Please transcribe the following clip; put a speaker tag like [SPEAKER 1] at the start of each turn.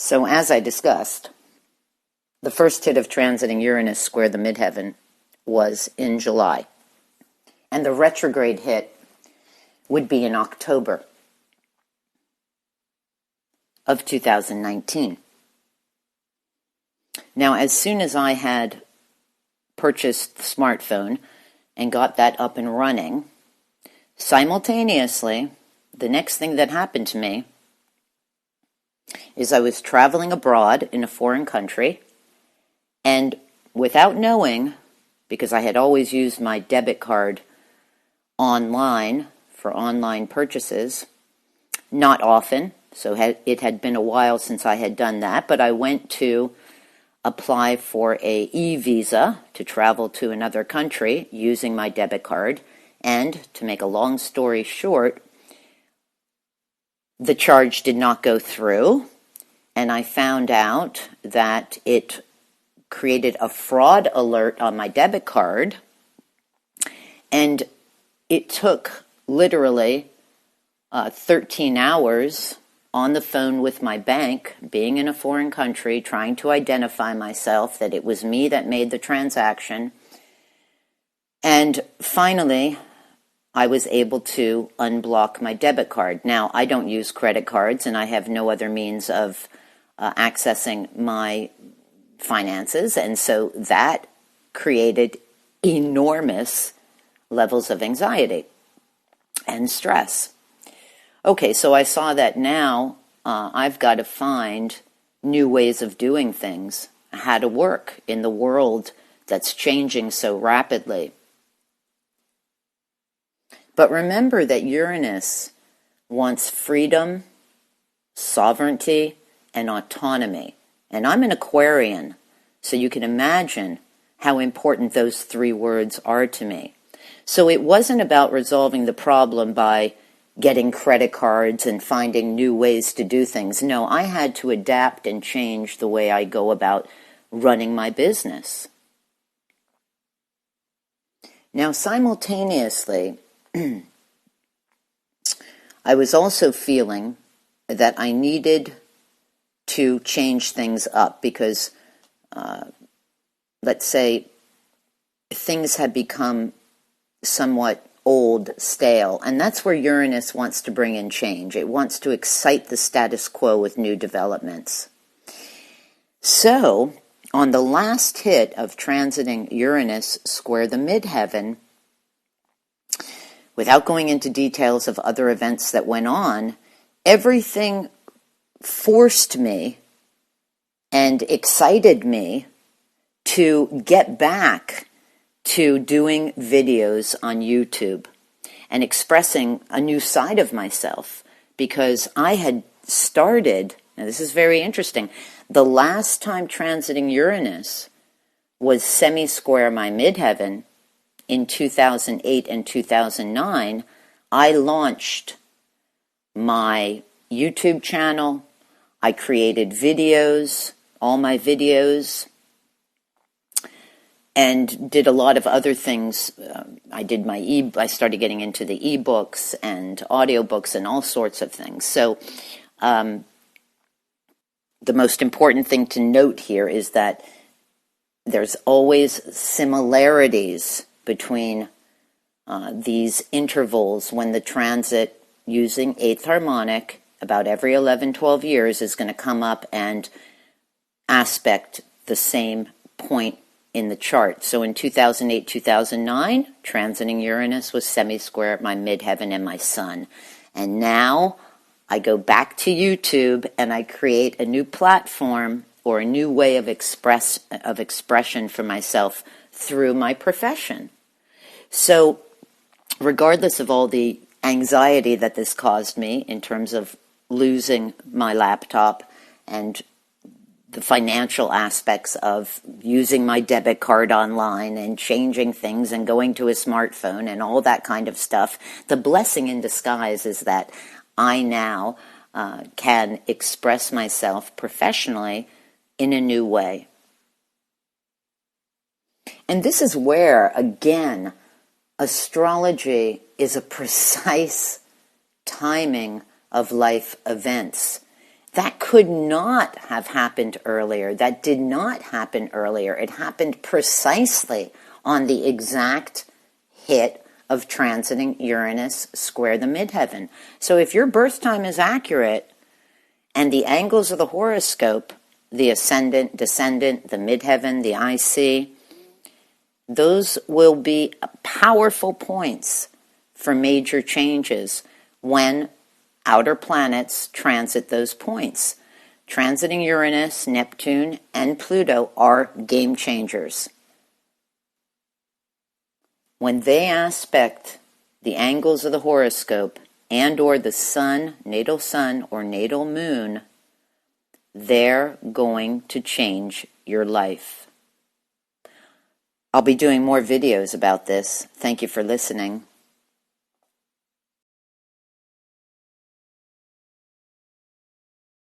[SPEAKER 1] So as I discussed, the first hit of transiting Uranus square the midheaven was in July. And the retrograde hit would be in October of 2019. Now, as soon as I had purchased the smartphone and got that up and running, simultaneously, the next thing that happened to me is I was traveling abroad in a foreign country, and without knowing, because I had always used my debit card online for online purchases, not often, so it had been a while since I had done that, but I went to apply for a e-visa to travel to another country using my debit card, and to make a long story short, the charge did not go through, and I found out that it created a fraud alert on my debit card, and it took literally 13 hours on the phone with my bank, being in a foreign country, trying to identify myself, that it was me that made the transaction. And finally, I was able to unblock my debit card. Now, I don't use credit cards, and I have no other means of accessing my finances, and so that created enormous levels of anxiety and stress. Okay, so I saw that now I've got to find new ways of doing things, how to work in the world that's changing so rapidly. But remember that Uranus wants freedom, sovereignty, and autonomy. And I'm an Aquarian, so you can imagine how important those three words are to me. So it wasn't about resolving the problem by getting credit cards and finding new ways to do things. No, I had to adapt and change the way I go about running my business. Now, simultaneously, I was also feeling that I needed to change things up because, let's say, things had become somewhat old, stale, and that's where Uranus wants to bring in change. It wants to excite the status quo with new developments. So, on the last hit of transiting Uranus square the midheaven, without going into details of other events that went on, everything forced me and excited me to get back to doing videos on YouTube and expressing a new side of myself, because I had started, now this is very interesting, the last time transiting Uranus was semi-square my midheaven in 2008 and 2009. I launched my YouTube channel, I created videos, all my videos, and did a lot of other things. I started getting into the eBooks and audiobooks and all sorts of things. So the most important thing to note here is that there's always similarities between these intervals when the transit using 8th harmonic about every 12 years is going to come up and aspect the same point in the chart. So in 2008, 2009, transiting Uranus was semi-square at my midheaven and my sun. And now I go back to YouTube and I create a new platform or a new way of expression for myself through my profession. So regardless of all the anxiety that this caused me in terms of losing my laptop and the financial aspects of using my debit card online and changing things and going to a smartphone and all that kind of stuff, the blessing in disguise is that I now can express myself professionally in a new way. And this is where, again, astrology is a precise timing of life events. That could not have happened earlier. That did not happen earlier. It happened precisely on the exact hit of transiting Uranus square the midheaven. So if your birth time is accurate and the angles of the horoscope, the ascendant, descendant, the midheaven, the IC, those will be powerful points for major changes when outer planets transit those points. Transiting Uranus, Neptune, and Pluto are game changers. When they aspect the angles of the horoscope and or the sun or natal moon, they're going to change your life. I'll be doing more videos about this. Thank you for listening.